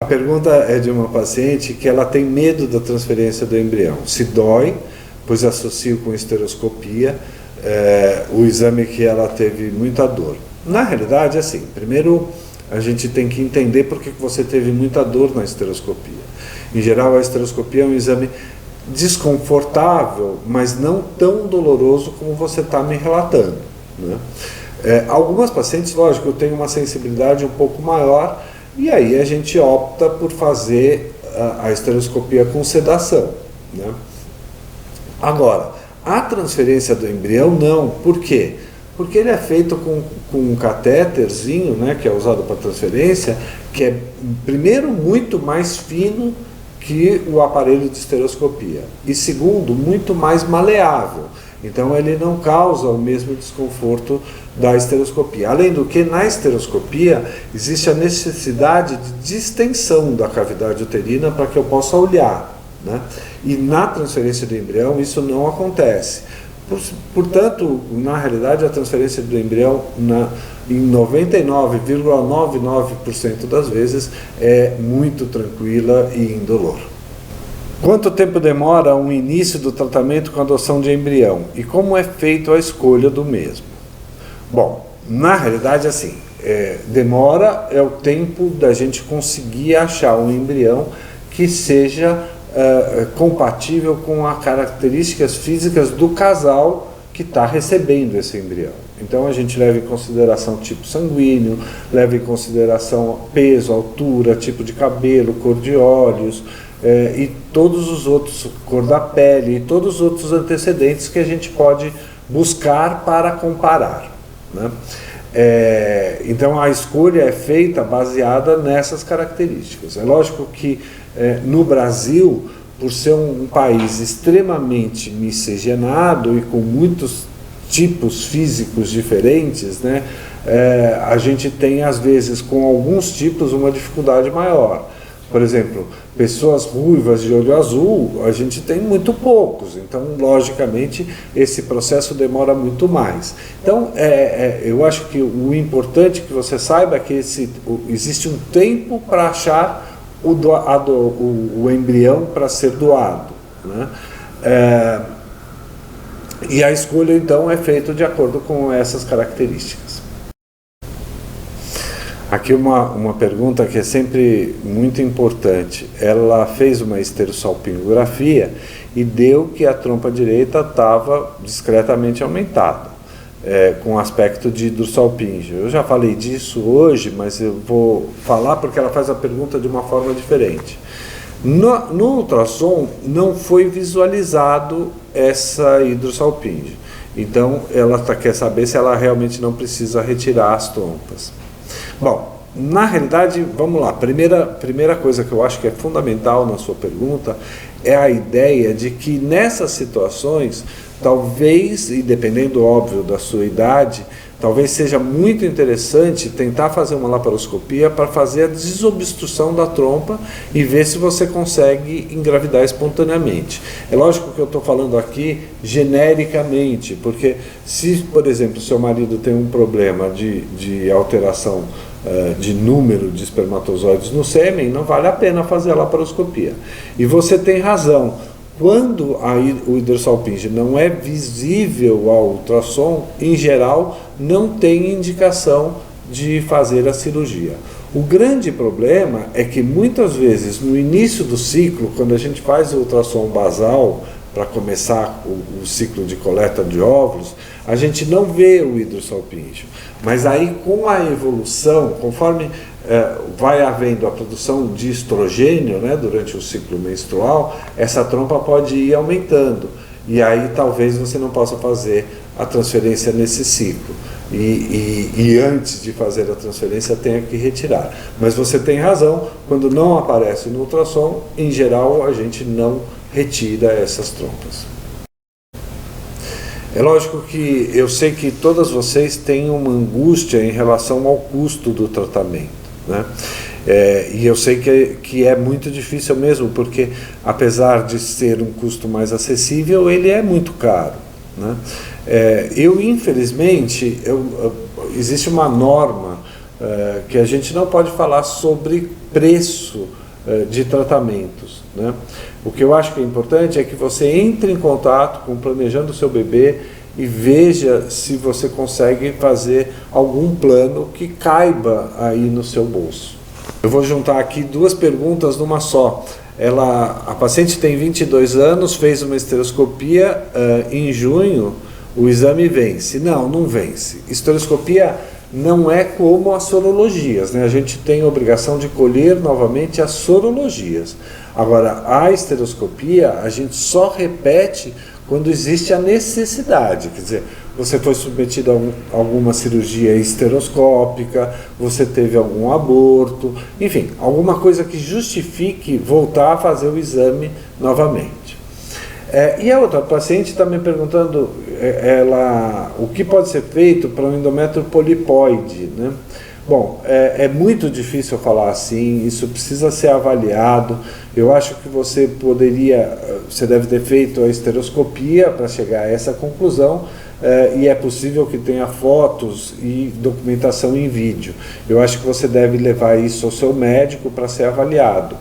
A pergunta é de uma paciente que ela tem medo da transferência do embrião. Se dói, pois associo com esteroscopia, o exame que ela teve muita dor. Na realidade, assim, primeiro a gente tem que entender por que você teve muita dor na esteroscopia. Em geral, a esteroscopia é um exame desconfortável, mas não tão doloroso como você está me relatando, né? Algumas pacientes, lógico, têm uma sensibilidade um pouco maior, e aí a gente opta por fazer a esteroscopia com sedação, né? Agora, a transferência do embrião não. Por quê? Porque ele é feito com um catéterzinho, né, que é usado para transferência, que é, primeiro, muito mais fino que o aparelho de esteroscopia, e segundo, muito mais maleável. Então ele não causa o mesmo desconforto da esteroscopia. Além do que, na esteroscopia existe a necessidade de distensão da cavidade uterina para que eu possa olhar, né? E na transferência do embrião isso não acontece. Portanto, na realidade, a transferência do embrião em 99,99% das vezes é muito tranquila e indolor. Quanto tempo demora o início do tratamento com adoção de embrião e como é feita a escolha do mesmo? Bom, na realidade, assim, demora é o tempo da gente conseguir achar um embrião que seja compatível com as características físicas do casal que está recebendo esse embrião. Então a gente leva em consideração tipo sanguíneo, leva em consideração peso, altura, tipo de cabelo, cor de olhos, e todos os outros, cor da pele, e todos os outros antecedentes que a gente pode buscar para comparar, né? Então a escolha é feita baseada nessas características. É lógico que no Brasil, por ser um país extremamente miscigenado e com muitos tipos físicos diferentes, né, a gente tem às vezes com alguns tipos uma dificuldade maior. Por exemplo, pessoas ruivas de olho azul, a gente tem muito poucos, então, logicamente, esse processo demora muito mais. Então, eu acho que o importante que você saiba é que existe um tempo para achar o embrião para ser doado, né? E a escolha, então, é feita de acordo com essas características. Aqui uma pergunta que é sempre muito importante. Ela fez uma esterossalpingografia e deu que a trompa direita estava discretamente aumentada, com aspecto de hidrossalpingio. Eu já falei disso hoje, mas eu vou falar porque ela faz a pergunta de uma forma diferente. No ultrassom não foi visualizado essa hidrossalpingio. Então ela quer saber se ela realmente não precisa retirar as trompas. Bom, na realidade, vamos lá, primeira coisa que eu acho que é fundamental na sua pergunta é a ideia de que nessas situações, talvez, e dependendo, óbvio, da sua idade, talvez seja muito interessante tentar fazer uma laparoscopia para fazer a desobstrução da trompa e ver se você consegue engravidar espontaneamente. É lógico que eu estou falando aqui genericamente, porque se, por exemplo, seu marido tem um problema de alteração de número de espermatozoides no sêmen, não vale a pena fazer a laparoscopia. E você tem razão. Quando o hidrossalpingio não é visível ao ultrassom, em geral, não tem indicação de fazer a cirurgia. O grande problema é que muitas vezes no início do ciclo, quando a gente faz o ultrassom basal para começar o ciclo de coleta de óvulos, a gente não vê o hidrossalpingio. Mas aí com a evolução, conforme vai havendo a produção de estrogênio, né, durante o ciclo menstrual, essa trompa pode ir aumentando. E aí talvez você não possa fazer a transferência nesse ciclo. E antes de fazer a transferência tenha que retirar. Mas você tem razão, quando não aparece no ultrassom, em geral a gente não retira essas trompas. É lógico que eu sei que todas vocês têm uma angústia em relação ao custo do tratamento, né? E eu sei que é muito difícil mesmo, porque apesar de ser um custo mais acessível, ele é muito caro, né? Infelizmente, existe uma norma que a gente não pode falar sobre preço de tratamentos, né? O que eu acho que é importante é que você entre em contato com o Planejando o Seu Bebê e veja se você consegue fazer algum plano que caiba aí no seu bolso. Eu vou juntar aqui duas perguntas numa só. A paciente tem 22 anos, fez uma esteroscopia em junho, o exame vence. Não vence. Esteroscopia não é como as sorologias, né? A gente tem a obrigação de colher novamente as sorologias. Agora, a esteroscopia, a gente só repete quando existe a necessidade, quer dizer, você foi submetido a alguma cirurgia esteroscópica, você teve algum aborto, enfim, alguma coisa que justifique voltar a fazer o exame novamente. E a outra paciente está me perguntando o que pode ser feito para o endométrio polipóide, né? Bom, é muito difícil falar assim, isso precisa ser avaliado. Eu acho que você deve ter feito a esteroscopia para chegar a essa conclusão, e é possível que tenha fotos e documentação em vídeo. Eu acho que você deve levar isso ao seu médico para ser avaliado.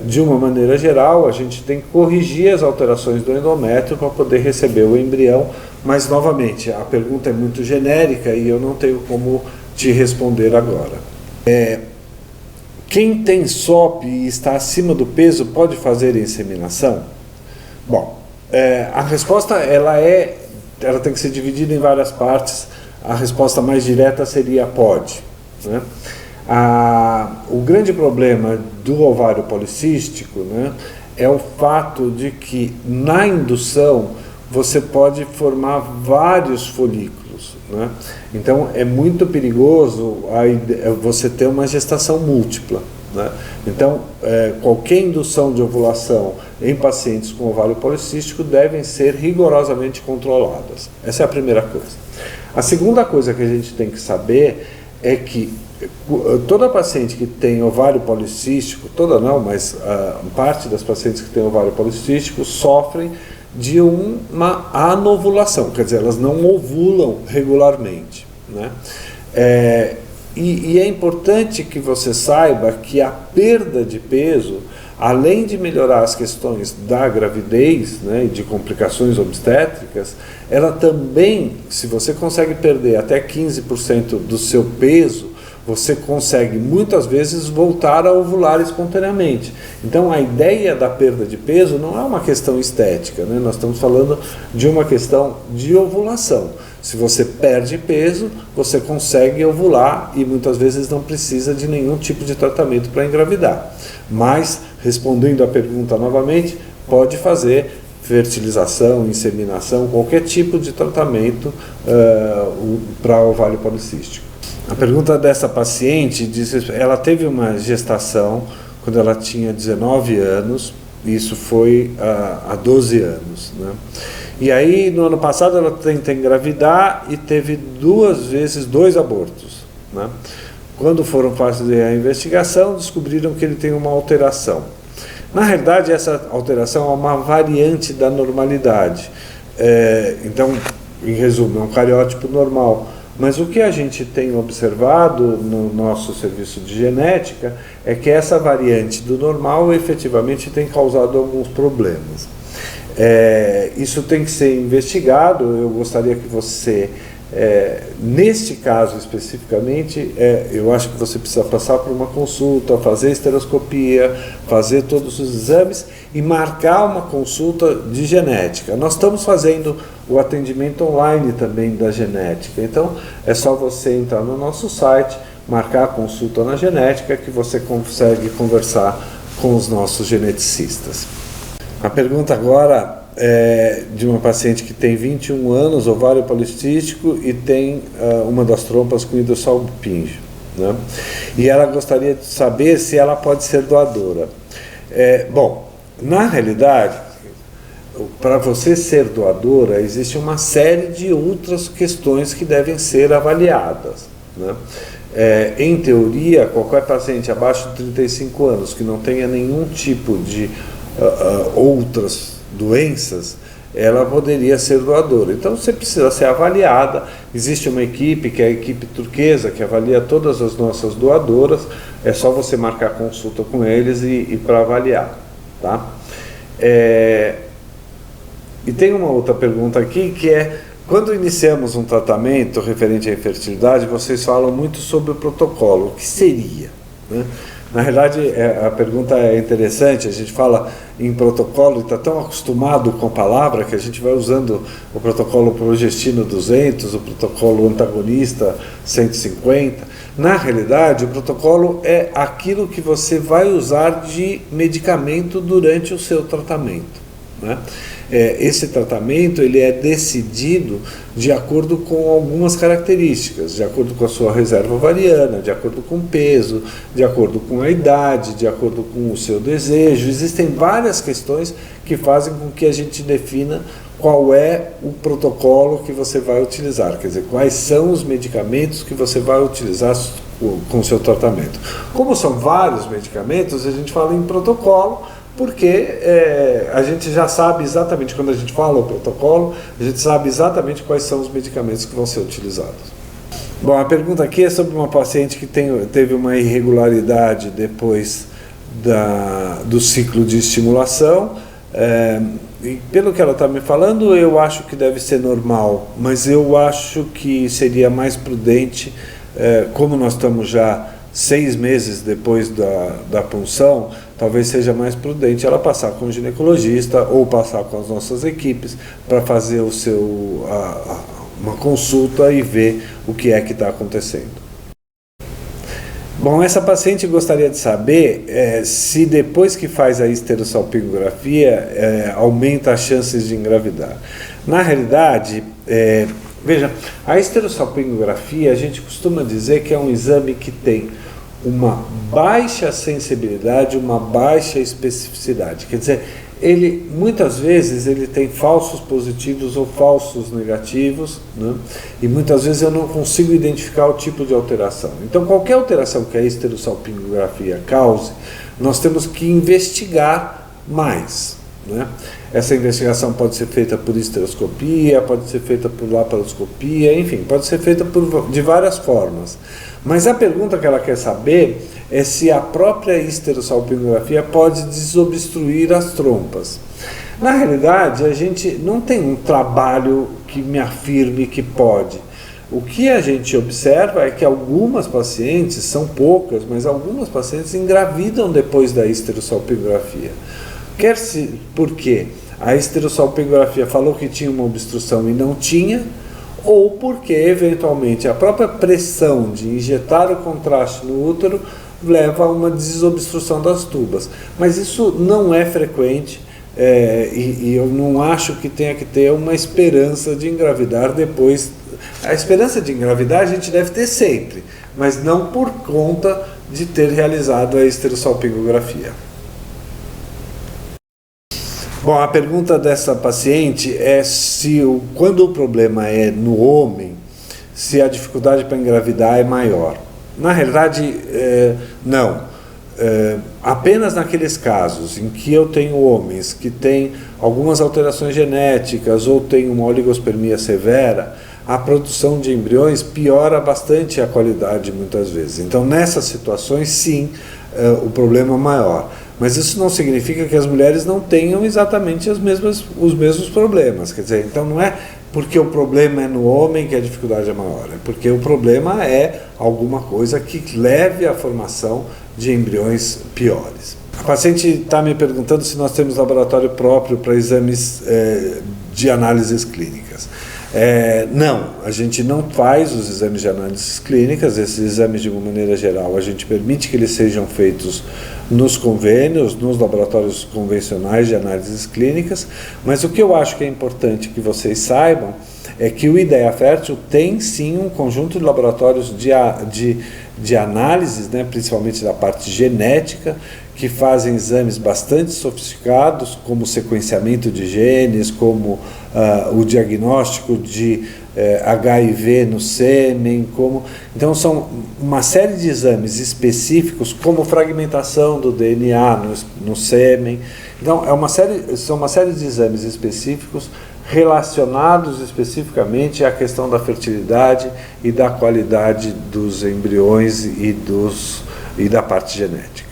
De uma maneira geral, a gente tem que corrigir as alterações do endométrio para poder receber o embrião, mas, novamente, a pergunta é muito genérica e eu não tenho como te responder agora. Quem tem SOP e está acima do peso pode fazer inseminação? Bom, a resposta ela tem que ser dividida em várias partes. A resposta mais direta seria pode, né? O grande problema do ovário policístico, né, é o fato de que na indução você pode formar vários folículos, né? Então é muito perigoso você ter uma gestação múltipla, né? Então qualquer indução de ovulação em pacientes com ovário policístico devem ser rigorosamente controladas. Essa é a primeira coisa. A segunda coisa que a gente tem que saber é que toda paciente que tem ovário policístico, toda não, mas parte das pacientes que têm ovário policístico sofrem de uma anovulação, quer dizer, elas não ovulam regularmente, né? E é importante que você saiba que a perda de peso, além de melhorar as questões da gravidez, né, e de complicações obstétricas, ela também, se você consegue perder até 15% do seu peso, você consegue muitas vezes voltar a ovular espontaneamente. Então a ideia da perda de peso não é uma questão estética, né? Nós estamos falando de uma questão de ovulação. Se você perde peso, você consegue ovular e muitas vezes não precisa de nenhum tipo de tratamento para engravidar. Mas, respondendo à pergunta novamente, pode fazer fertilização, inseminação, qualquer tipo de tratamento para ovário policístico. A pergunta dessa paciente diz: ela teve uma gestação quando ela tinha 19 anos, e isso foi há 12 anos, né? E aí, no ano passado, ela tenta engravidar e teve 2 abortos, né? Quando foram fazer a investigação, descobriram que ele tem uma alteração. Na realidade, essa alteração é uma variante da normalidade. Então, em resumo, é um cariótipo normal. Mas o que a gente tem observado no nosso serviço de genética é que essa variante do normal efetivamente tem causado alguns problemas. Isso tem que ser investigado. Eu gostaria que você, neste caso especificamente, eu acho que você precisa passar por uma consulta, fazer esteroscopia, fazer todos os exames e marcar uma consulta de genética. Nós estamos fazendo o atendimento online também da genética, então é só você entrar no nosso site, marcar a consulta na genética, que você consegue conversar com os nossos geneticistas. A pergunta agora é de uma paciente que tem 21 anos, ovário policístico e tem uma das trompas com hidrossalpingio, né? E ela gostaria de saber se ela pode ser doadora. Bom, na realidade, para você ser doadora, existe uma série de outras questões que devem ser avaliadas, né? Em teoria, qualquer paciente abaixo de 35 anos que não tenha nenhum tipo de outras doenças, ela poderia ser doadora. Então você precisa ser avaliada. Existe uma equipe, que é a equipe turquesa, que avalia todas as nossas doadoras. É só você marcar consulta com eles e para avaliar, tá? E tem uma outra pergunta aqui, que é: quando iniciamos um tratamento referente à infertilidade, vocês falam muito sobre o protocolo. O que seria, né? Na verdade, a pergunta é interessante. A gente fala em protocolo e está tão acostumado com a palavra que a gente vai usando o protocolo progestino 200, o protocolo antagonista 150. Na realidade, o protocolo é aquilo que você vai usar de medicamento durante o seu tratamento, né? Esse tratamento ele é decidido de acordo com algumas características, de acordo com a sua reserva ovariana, de acordo com o peso, de acordo com a idade, de acordo com o seu desejo. Existem várias questões que fazem com que a gente defina qual é o protocolo que você vai utilizar, quer dizer, quais são os medicamentos que você vai utilizar com o seu tratamento. Como são vários medicamentos, a gente fala em protocolo, porque a gente já sabe exatamente, quando a gente fala o protocolo, a gente sabe exatamente quais são os medicamentos que vão ser utilizados. Bom, a pergunta aqui é sobre uma paciente que teve uma irregularidade depois do ciclo de estimulação. E pelo que ela está me falando, eu acho que deve ser normal, mas eu acho que seria mais prudente, como nós estamos já 6 meses depois da punção, talvez seja mais prudente ela passar com o ginecologista ou passar com as nossas equipes para fazer uma consulta e ver o que é que está acontecendo. Bom, essa paciente gostaria de saber se depois que faz a esterossalpingografia aumenta as chances de engravidar. Na realidade, veja, a esterossalpingografia a gente costuma dizer que é um exame que tem uma baixa sensibilidade, uma baixa especificidade. Quer dizer, muitas vezes ele tem falsos positivos ou falsos negativos, né? E muitas vezes eu não consigo identificar o tipo de alteração. Então, qualquer alteração que a esterossalpingografia cause, nós temos que investigar mais, né? Essa investigação pode ser feita por histeroscopia, pode ser feita por laparoscopia, enfim, pode ser feita de várias formas. Mas a pergunta que ela quer saber é se a própria esterossalpingografia pode desobstruir as trompas. Na realidade, a gente não tem um trabalho que me afirme que pode. O que a gente observa é que algumas pacientes, são poucas, mas algumas pacientes engravidam depois da esterossalpingografia. Por quê? A esterossalpingografia falou que tinha uma obstrução e não tinha, ou porque, eventualmente, a própria pressão de injetar o contraste no útero leva a uma desobstrução das tubas. Mas isso não é frequente, e eu não acho que tenha que ter uma esperança de engravidar depois. A esperança de engravidar a gente deve ter sempre, mas não por conta de ter realizado a esterossalpingografia. Bom, a pergunta dessa paciente é se quando o problema é no homem, se a dificuldade para engravidar é maior. Na realidade, não. Apenas naqueles casos em que eu tenho homens que têm algumas alterações genéticas ou têm uma oligospermia severa, a produção de embriões piora bastante a qualidade muitas vezes. Então, nessas situações, sim, o problema é maior. Mas isso não significa que as mulheres não tenham exatamente os mesmos problemas. Quer dizer, então não é porque o problema é no homem que a dificuldade é maior, é porque o problema é alguma coisa que leve à formação de embriões piores. A paciente está me perguntando se nós temos laboratório próprio para exames de análises clínicas. Não, a gente não faz os exames de análises clínicas. Esses exames, de uma maneira geral, a gente permite que eles sejam feitos nos convênios, nos laboratórios convencionais de análises clínicas, mas o que eu acho que é importante que vocês saibam é que o Ideia Fértil tem sim um conjunto de laboratórios de análises, né, principalmente da parte genética, que fazem exames bastante sofisticados, como sequenciamento de genes, como o diagnóstico de HIV no sêmen, então são uma série de exames específicos, como fragmentação do DNA no sêmen. Então são uma série de exames específicos relacionados especificamente à questão da fertilidade e da qualidade dos embriões e da parte genética.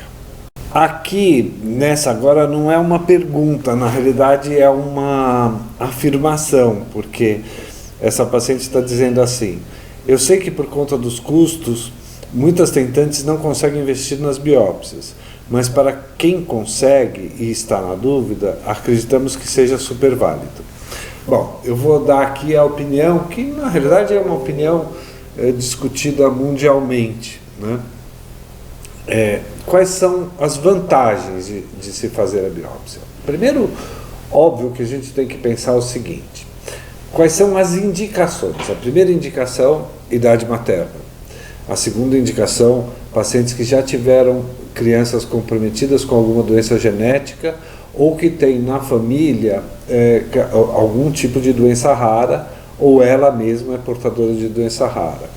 Aqui, nessa agora, não é uma pergunta, na realidade é uma afirmação, porque essa paciente está dizendo assim: eu sei que por conta dos custos, muitas tentantes não conseguem investir nas biópsias, mas para quem consegue e está na dúvida, acreditamos que seja super válido. Bom, eu vou dar aqui a opinião, que na realidade é uma opinião discutida mundialmente, né? Quais são as vantagens de se fazer a biópsia? Primeiro, óbvio que a gente tem que pensar o seguinte: quais são as indicações? A primeira indicação, idade materna. A segunda indicação, pacientes que já tiveram crianças comprometidas com alguma doença genética ou que tem na família algum tipo de doença rara, ou ela mesma é portadora de doença rara.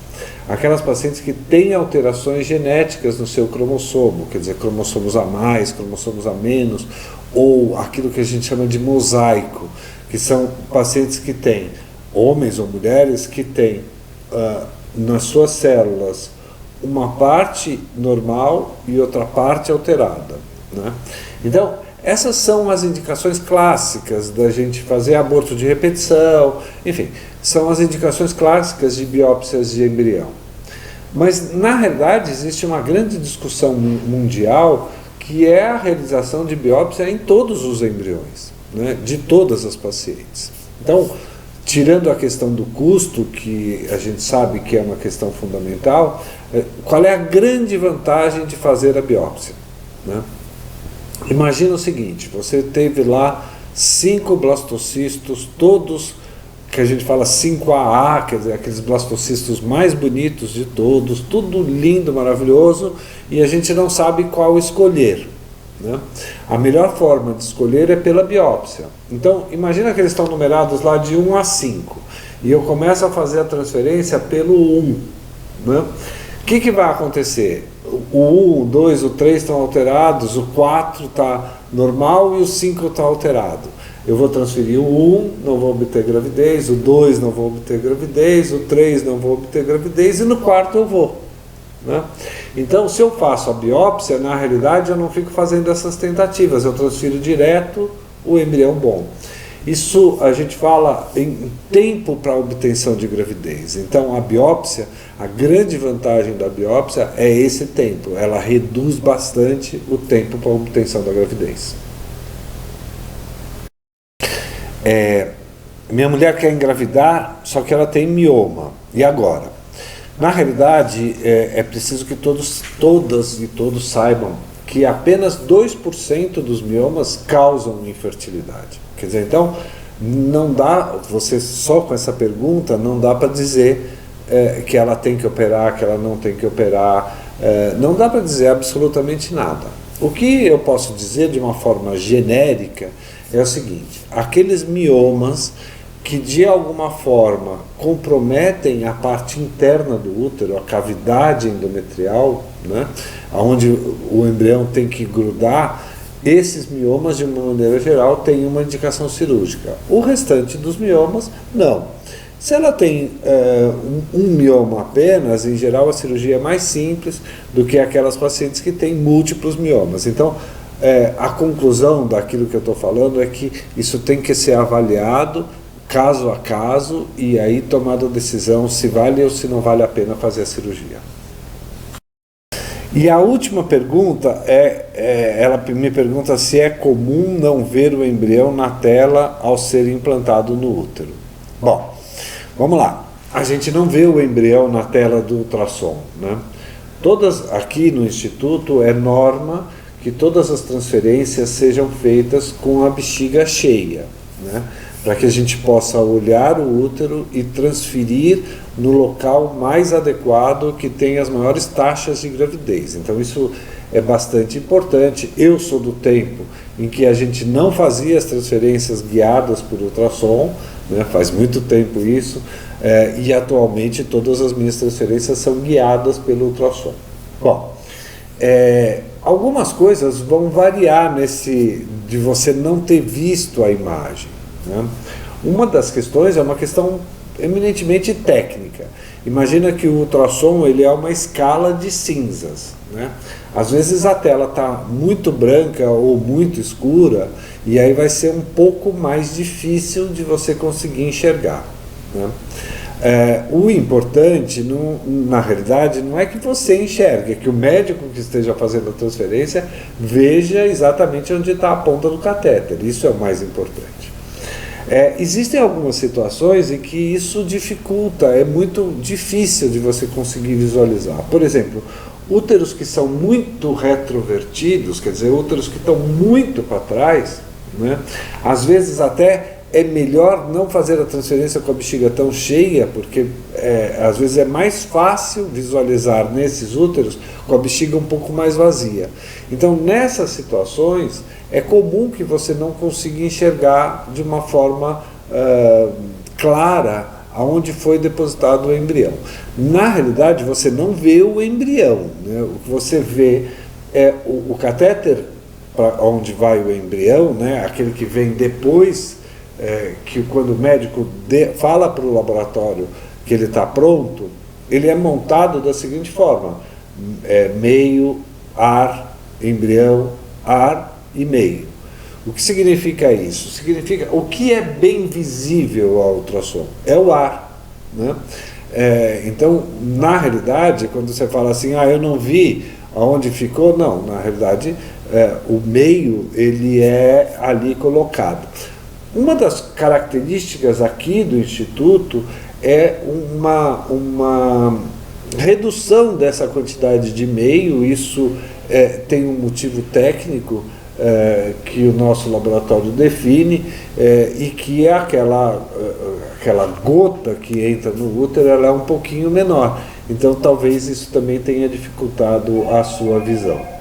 Aquelas pacientes que têm alterações genéticas no seu cromossomo, quer dizer, cromossomos a mais, cromossomos a menos, ou aquilo que a gente chama de mosaico, que são pacientes que têm, homens ou mulheres, que têm nas suas células uma parte normal e outra parte alterada, né? Então, essas são as indicações clássicas da gente fazer aborto de repetição, enfim, são as indicações clássicas de biópsias de embrião. Mas, na realidade, existe uma grande discussão mundial que é a realização de biópsia em todos os embriões, né, de todas as pacientes. Então, tirando a questão do custo, que a gente sabe que é uma questão fundamental, qual é a grande vantagem de fazer a biópsia, né? Imagina o seguinte: você teve lá 5 blastocistos, todos que a gente fala 5AA, quer dizer, aqueles blastocistos mais bonitos de todos, tudo lindo, maravilhoso, e a gente não sabe qual escolher, né? A melhor forma de escolher é pela biópsia. Então, imagina que eles estão numerados lá de 1 a 5, e eu começo a fazer a transferência pelo 1, né? O que vai acontecer? O 1, o 2, o 3 estão alterados, o 4 está normal e o 5 está alterado. Eu vou transferir o 1, não vou obter gravidez, o 2 não vou obter gravidez, o 3 não vou obter gravidez, e no quarto eu vou, né? Então, se eu faço a biópsia, na realidade eu não fico fazendo essas tentativas, eu transfiro direto o embrião bom. Isso a gente fala em tempo para a obtenção de gravidez. Então, a biópsia, a grande vantagem da biópsia é esse tempo. Ela reduz bastante o tempo para a obtenção da gravidez. Minha mulher quer engravidar, só que ela tem mioma. E agora? Na realidade, é preciso que todas e todos saibam que apenas 2% dos miomas causam infertilidade. Quer dizer, então, não dá, você só com essa pergunta, não dá para dizer que ela tem que operar, que ela não tem que operar, não dá para dizer absolutamente nada. O que eu posso dizer de uma forma genérica é o seguinte: aqueles miomas que de alguma forma comprometem a parte interna do útero, a cavidade endometrial, né, onde o embrião tem que grudar, esses miomas, de uma maneira geral, têm uma indicação cirúrgica. O restante dos miomas, não. Se ela tem um mioma apenas, em geral a cirurgia é mais simples do que aquelas pacientes que têm múltiplos miomas. Então, a conclusão daquilo que eu estou falando é que isso tem que ser avaliado caso a caso e aí tomada a decisão se vale ou se não vale a pena fazer a cirurgia. E a última pergunta ela me pergunta se é comum não ver o embrião na tela ao ser implantado no útero. Bom, vamos lá. A gente não vê o embrião na tela do ultrassom, né? Aqui no Instituto é norma que todas as transferências sejam feitas com a bexiga cheia, né? Para que a gente possa olhar o útero e transferir no local mais adequado que tem as maiores taxas de gravidez. Então isso é bastante importante. Eu sou do tempo em que a gente não fazia as transferências guiadas por ultrassom, né? Faz muito tempo isso, e atualmente todas as minhas transferências são guiadas pelo ultrassom. Bom, algumas coisas vão variar de você não ter visto a imagem, né? Uma das questões é uma questão eminentemente técnica. Imagina que o ultrassom ele é uma escala de cinzas, né? Às vezes a tela está muito branca ou muito escura e aí vai ser um pouco mais difícil de você conseguir enxergar, né? O importante, na realidade, não é que você enxergue, é que o médico que esteja fazendo a transferência veja exatamente onde está a ponta do catéter. Isso é o mais importante. Existem algumas situações em que isso dificulta, é muito difícil de você conseguir visualizar. Por exemplo, úteros que são muito retrovertidos, quer dizer, úteros que estão muito para trás, né? Às vezes até é melhor não fazer a transferência com a bexiga tão cheia, porque às vezes é mais fácil visualizar nesses úteros com a bexiga um pouco mais vazia. Então, nessas situações, é comum que você não consiga enxergar de uma forma clara aonde foi depositado o embrião. Na realidade, você não vê o embrião, né? O que você vê é o catéter para onde vai o embrião, né? Aquele que vem depois, que quando o médico fala para o laboratório que ele está pronto, ele é montado da seguinte forma: meio, ar, embrião, ar e meio. O que significa isso? Significa o que é bem visível ao ultrassom? É o ar, né? Então, na realidade, quando você fala assim, eu não vi aonde ficou, não, na realidade, o meio ele é ali colocado. Uma das características aqui do Instituto é uma redução dessa quantidade de meio. Isso tem um motivo técnico que o nosso laboratório define, e que é aquela gota que entra no útero, ela é um pouquinho menor. Então talvez isso também tenha dificultado a sua visão.